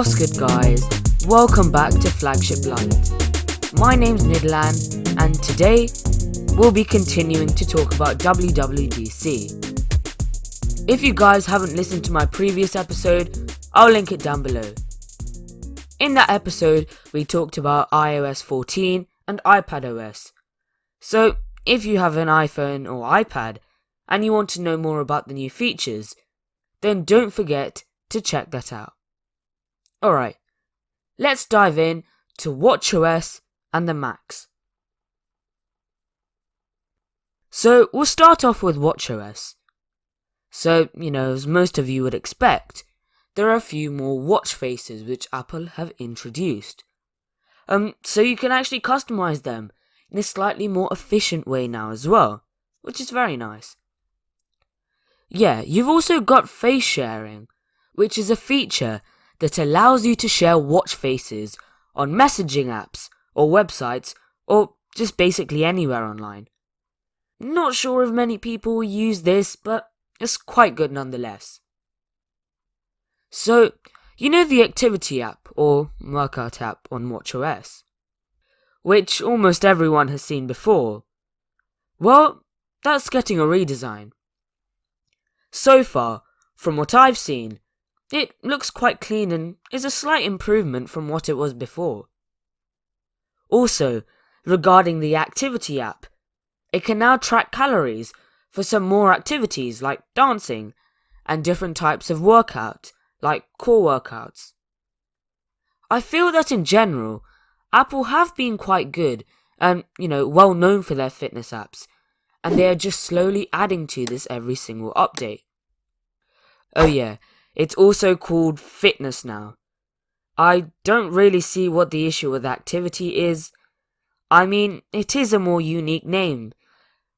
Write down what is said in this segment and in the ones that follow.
What's good guys, welcome back to Flagship Lite. My name's Nidlan and today we'll be continuing to talk about WWDC. If you guys haven't listened to my previous episode, I'll link it down below. In that episode we talked about iOS 14 and iPadOS. So if you have an iPhone or iPad and you want to know more about the new features, then don't forget to check that out. Alright, let's dive in to watchOS and the Macs. So we'll start off with watchOS. So, as most of you would expect, there are a few more watch faces which Apple have introduced. So you can actually customize them in a slightly more efficient way now as well, which is very nice. Yeah, you've also got face sharing, which is a feature that allows you to share watch faces on messaging apps or websites or just basically anywhere online. Not sure if many people use this, but it's quite good nonetheless. So, the activity app or workout app on watchOS, which almost everyone has seen before. Well, that's getting a redesign. So far, from what I've seen, it looks quite clean and is a slight improvement from what it was before. Also, regarding the activity app, it can now track calories for some more activities like dancing and different types of workout like core workouts. I feel that in general, Apple have been quite good and, well known for their fitness apps, and they are just slowly adding to this every single update. Oh yeah, it's also called fitness now. I don't really see what the issue with activity is. I mean, it is a more unique name,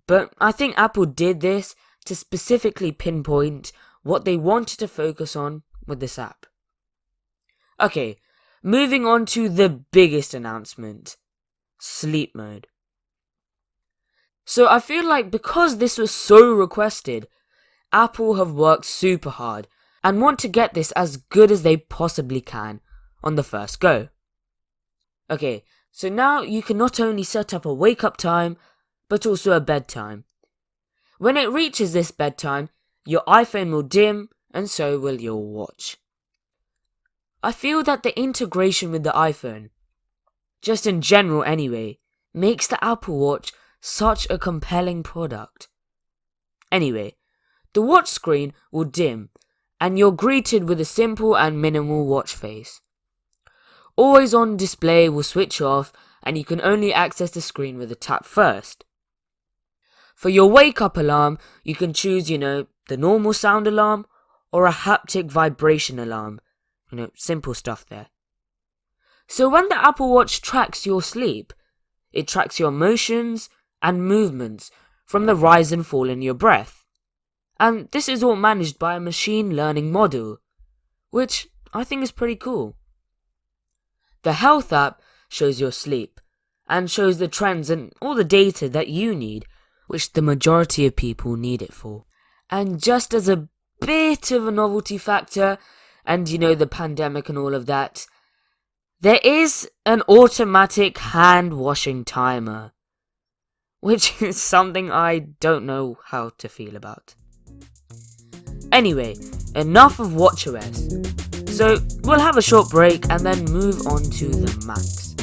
but I think Apple did this to specifically pinpoint what they wanted to focus on with this app. Okay, moving on to the biggest announcement, sleep mode. So I feel like because this was so requested, Apple have worked super hard and want to get this as good as they possibly can on the first go. Okay, so now you can not only set up a wake up time, but also a bedtime. When it reaches this bedtime, your iPhone will dim and so will your watch. I feel that the integration with the iPhone, just in general anyway, makes the Apple Watch such a compelling product. Anyway, the watch screen will dim and you're greeted with a simple and minimal watch face. Always on display will switch off and you can only access the screen with a tap first. For your wake up alarm, you can choose, the normal sound alarm or a haptic vibration alarm. Simple stuff there. So when the Apple Watch tracks your sleep, it tracks your motions and movements from the rise and fall in your breath. And this is all managed by a machine learning model, which I think is pretty cool. The health app shows your sleep and shows the trends and all the data that you need, which the majority of people need it for. And just as a bit of a novelty factor, and the pandemic and all of that, there is an automatic hand washing timer, which is something I don't know how to feel about. Anyway, enough of watchOS. So we'll have a short break and then move on to the Macs.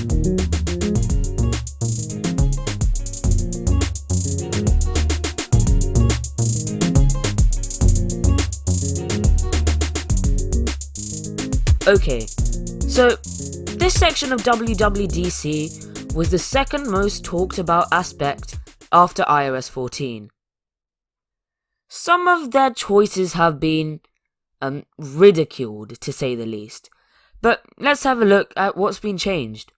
Okay, so this section of WWDC was the second most talked about aspect after iOS 14. Some of their choices have been ridiculed, to say the least. But let's have a look at what's been changed.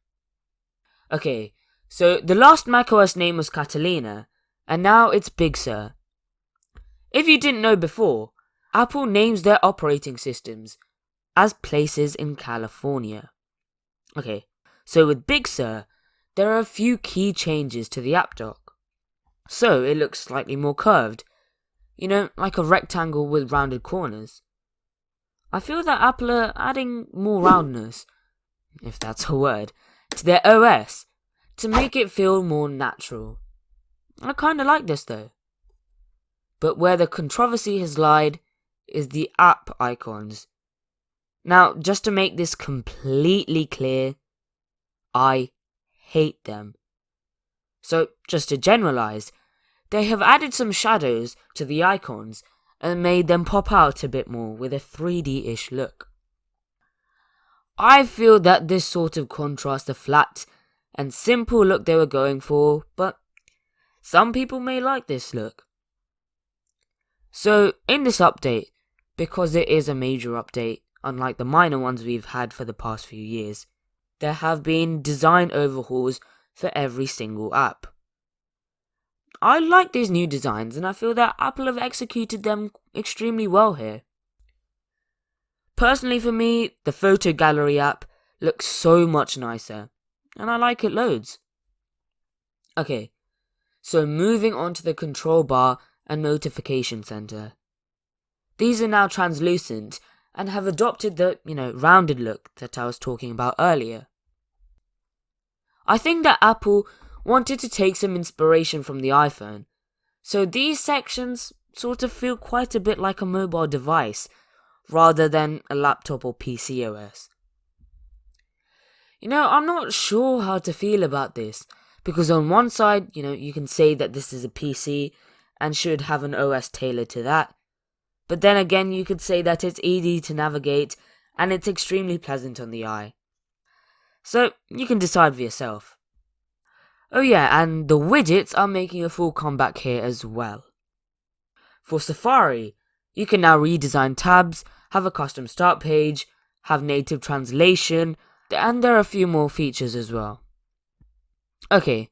Okay, so the last macOS name was Catalina, and now it's Big Sur. If you didn't know before, Apple names their operating systems as places in California. Okay, so with Big Sur, there are a few key changes to the app dock. So it looks slightly more curved, like a rectangle with rounded corners. I feel that Apple are adding more roundness, if that's a word, to their OS to make it feel more natural. I kinda like this though. But where the controversy has lied is the app icons. Now, just to make this completely clear, I hate them. So, just to generalize, they have added some shadows to the icons and made them pop out a bit more with a 3D-ish look. I feel that this sort of contrasts the flat and simple look they were going for, but some people may like this look. So, in this update, because it is a major update, unlike the minor ones we've had for the past few years, there have been design overhauls for every single app. I like these new designs and I feel that Apple have executed them extremely well here. Personally for me, the photo gallery app looks so much nicer and I like it loads. Okay, so moving on to the control bar and notification center. These are now translucent and have adopted the, rounded look that I was talking about earlier. I think that Apple wanted to take some inspiration from the iPhone, so these sections sort of feel quite a bit like a mobile device rather than a laptop or PC OS. I'm not sure how to feel about this, because on one side, you can say that this is a PC and should have an OS tailored to that, but then again you could say that it's easy to navigate and it's extremely pleasant on the eye. So you can decide for yourself. Oh yeah, and the widgets are making a full comeback here as well. For Safari, you can now redesign tabs, have a custom start page, have native translation, and there are a few more features as well. Okay,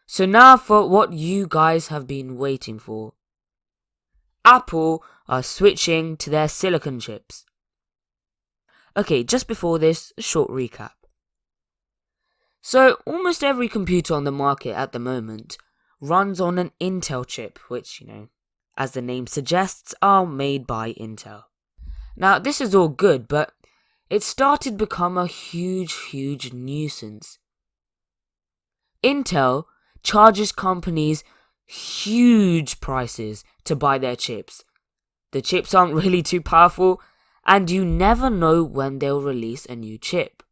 so now for what you guys have been waiting for. Apple are switching to their silicon chips. Okay, just before this, a short recap. So, almost every computer on the market at the moment runs on an Intel chip, which, as the name suggests, are made by Intel. Now, this is all good, but it started to become a huge nuisance. Intel charges companies huge prices to buy their chips. The chips aren't really too powerful, and you never know when they'll release a new chip.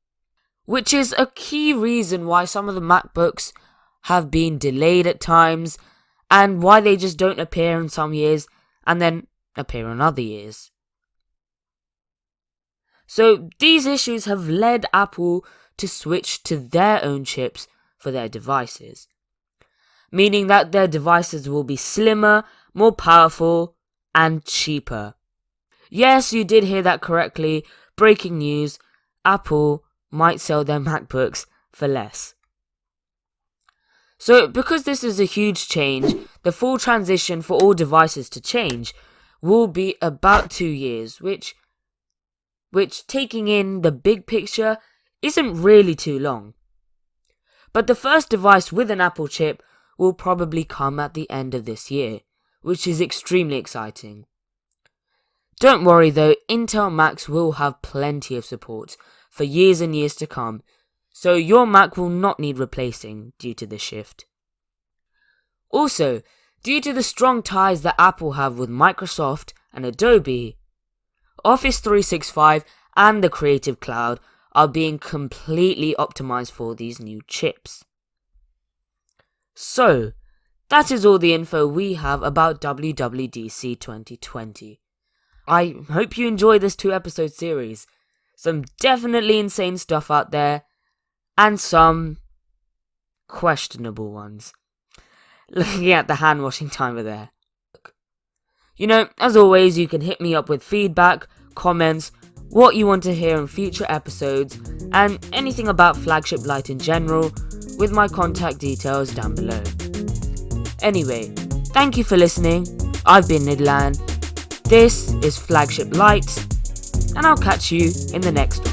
Which is a key reason why some of the MacBooks have been delayed at times, and why they just don't appear in some years, and then appear in other years. So these issues have led Apple to switch to their own chips for their devices. Meaning that their devices will be slimmer, more powerful, and cheaper. Yes, you did hear that correctly. Breaking news, Apple might sell their MacBooks for less. So, because this is a huge change, the full transition for all devices to change will be about 2 years, which taking in the big picture isn't really too long. But the first device with an Apple chip will probably come at the end of this year, which is extremely exciting. Don't worry though, Intel Macs will have plenty of support for years and years to come, so your Mac will not need replacing due to this shift. Also, due to the strong ties that Apple have with Microsoft and Adobe, Office 365 and the Creative Cloud are being completely optimized for these new chips. So, that is all the info we have about WWDC 2020. I hope you enjoyed this 2-episode series. Some definitely insane stuff out there, and some questionable ones. Looking at the hand washing timer there. As always, you can hit me up with feedback, comments, what you want to hear in future episodes, and anything about Flagship Lite in general, with my contact details down below. Anyway, thank you for listening. I've been Nidlan. This is Flagship Lite, and I'll catch you in the next one.